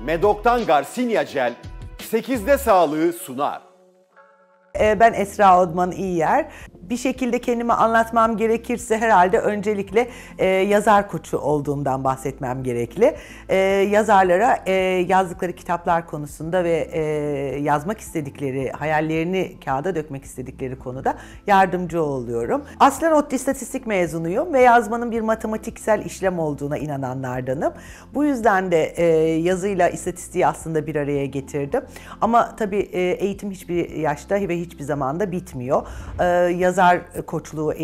Medok'tan Garcinia Gel 8'de sağlığı sunar. Ben Esra Odman İyiyer. Bir şekilde kendimi anlatmam gerekirse herhalde öncelikle yazar koçu olduğumdan bahsetmem gerekli. Yazarlara yazdıkları kitaplar konusunda ve yazmak istedikleri, hayallerini kağıda dökmek istedikleri konuda yardımcı oluyorum. Aslen ODTÜ İstatistik mezunuyum ve yazmanın bir matematiksel işlem olduğuna inananlardanım. Bu yüzden de yazıyla istatistiği aslında bir araya getirdim. Ama tabii eğitim hiçbir yaşta ve hiçbir zamanda bitmiyor. Yazar koçluğu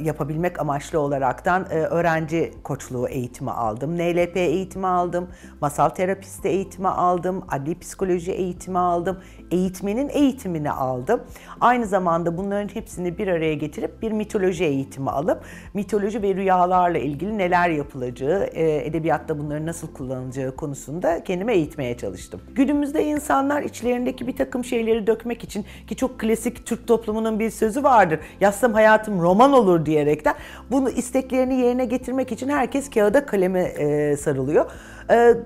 yapabilmek amaçlı olaraktan öğrenci koçluğu eğitimi aldım. NLP eğitimi aldım. Masal terapisti eğitimi aldım. Adli psikoloji eğitimi aldım. Eğitmenin eğitimini aldım. Aynı zamanda bunların hepsini bir araya getirip bir mitoloji eğitimi alıp mitoloji ve rüyalarla ilgili neler yapılacağı, edebiyatta bunların nasıl kullanılacağı konusunda kendimi eğitmeye çalıştım. Günümüzde insanlar içlerindeki bir takım şeyleri dökmek için, ki çok klasik Türk toplumunun bir sözü vardır. Yazsam hayatım roman olur diyerekten bunu isteklerini yerine getirmek için herkes kağıda kaleme sarılıyor.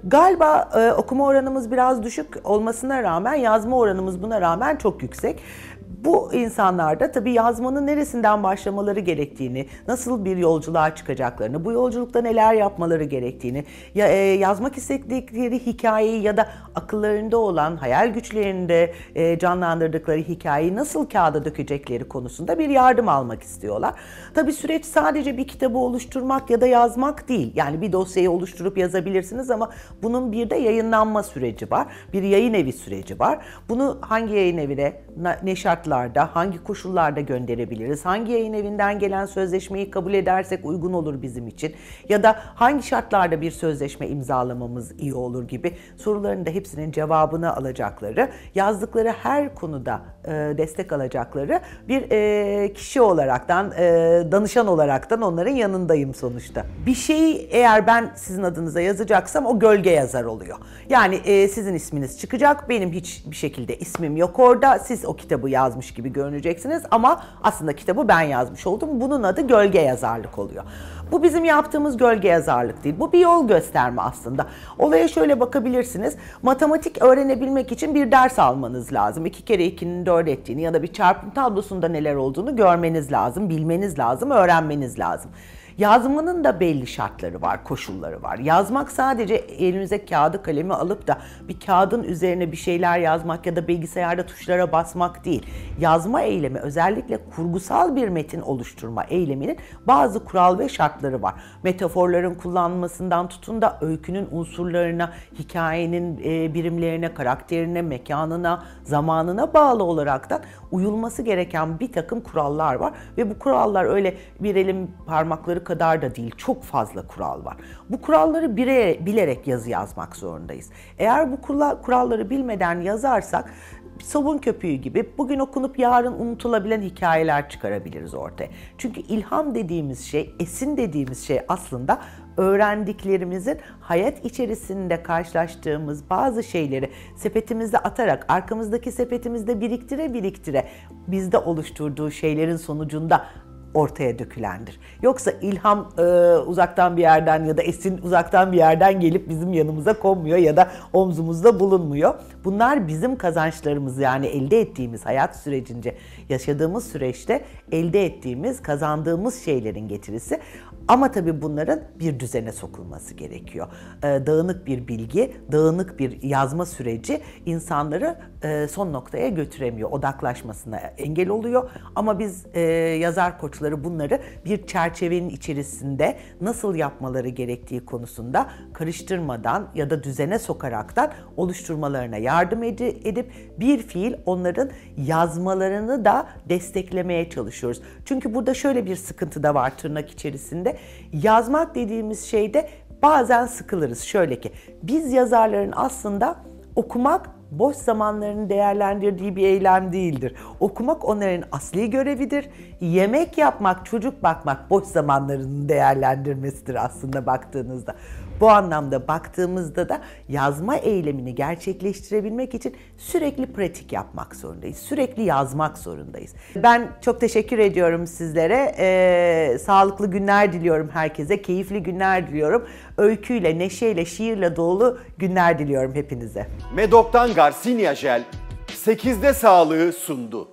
Galiba okuma oranımız biraz düşük olmasına rağmen yazma oranımız buna rağmen çok yüksek. Bu insanlarda tabii yazmanın neresinden başlamaları gerektiğini, nasıl bir yolculuğa çıkacaklarını, bu yolculukta neler yapmaları gerektiğini, yazmak istedikleri hikayeyi ya da akıllarında olan, hayal güçlerinde canlandırdıkları hikayeyi nasıl kağıda dökecekleri konusunda bir yardım almak istiyorlar. Tabii süreç sadece bir kitabı oluşturmak ya da yazmak değil. Yani bir dosyayı oluşturup yazabilirsiniz ama bunun bir de yayınlanma süreci var. Bir yayın evi süreci var. Bunu hangi yayın evine, ne şartlarda, hangi koşullarda gönderebiliriz? Hangi yayın evinden gelen sözleşmeyi kabul edersek uygun olur bizim için? Ya da hangi şartlarda bir sözleşme imzalamamız iyi olur gibi soruların da hepsinin cevabını alacakları, yazdıkları her konuda destek alacakları bir kişi olaraktan, danışan olaraktan onların yanındayım sonuçta. Bir şeyi eğer ben sizin adınıza yazacaksam o gölge yazar oluyor. Yani sizin isminiz çıkacak, benim hiçbir şekilde ismim yok orada, siz o kitabı yazmış gibi görüneceksiniz ama aslında kitabı ben yazmış oldum. Bunun adı gölge yazarlık oluyor. Bu bizim yaptığımız gölge yazarlık değil. Bu bir yol gösterme aslında. Olaya şöyle bakabilirsiniz. Matematik öğrenebilmek için bir ders almanız lazım. 2 kere 2'nin 4 ettiğini ya da bir çarpım tablosunda neler olduğunu görmeniz lazım, bilmeniz lazım, öğrenmeniz lazım. Yazmanın da belli şartları var, koşulları var. Yazmak sadece elinize kağıdı kalemi alıp da bir kağıdın üzerine bir şeyler yazmak ya da bilgisayarda tuşlara basmak değil. Yazma eylemi, özellikle kurgusal bir metin oluşturma eyleminin bazı kural ve şartları var. Metaforların kullanılmasından tutun da öykünün unsurlarına, hikayenin birimlerine, karakterine, mekanına, zamanına bağlı olaraktan uyulması gereken bir takım kurallar var. Ve bu kurallar öyle bir elin parmakları kadar da değil, çok fazla kural var. Bu kuralları bilerek yazı yazmak zorundayız. Eğer bu kuralları bilmeden yazarsak sabun köpüğü gibi bugün okunup yarın unutulabilen hikayeler çıkarabiliriz ortaya. Çünkü ilham dediğimiz şey, esin dediğimiz şey aslında öğrendiklerimizin hayat içerisinde karşılaştığımız bazı şeyleri sepetimizde atarak, arkamızdaki sepetimizde biriktire bizde oluşturduğu şeylerin sonucunda ortaya dökülendir. Yoksa ilham uzaktan bir yerden ya da esin uzaktan bir yerden gelip bizim yanımıza konmuyor ya da omzumuzda bulunmuyor. Bunlar bizim kazançlarımız, yani elde ettiğimiz hayat sürecince, yaşadığımız süreçte elde ettiğimiz, kazandığımız şeylerin getirisi. Ama tabii bunların bir düzene sokulması gerekiyor. Dağınık bir bilgi, dağınık bir yazma süreci insanları son noktaya götüremiyor. Odaklaşmasına engel oluyor. Ama biz yazar koçları bunları bir çerçevenin içerisinde nasıl yapmaları gerektiği konusunda karıştırmadan ya da düzene sokaraktan oluşturmalarına yardım edip bir fiil onların yazmalarını da desteklemeye çalışıyoruz. Çünkü burada şöyle bir sıkıntı da var tırnak içerisinde. Yazmak dediğimiz şeyde bazen sıkılırız. Şöyle ki, biz yazarların aslında okumak boş zamanlarını değerlendirdiği bir eylem değildir. Okumak onların asli görevidir. Yemek yapmak, çocuk bakmak boş zamanlarını değerlendirmesidir aslında baktığınızda. Bu anlamda baktığımızda da yazma eylemini gerçekleştirebilmek için sürekli pratik yapmak zorundayız. Sürekli yazmak zorundayız. Ben çok teşekkür ediyorum sizlere. Sağlıklı günler diliyorum herkese. Keyifli günler diliyorum. Öyküyle, neşeyle, şiirle dolu günler diliyorum hepinize. Medok'tan Garcinia Jel 8'de sağlığı sundu.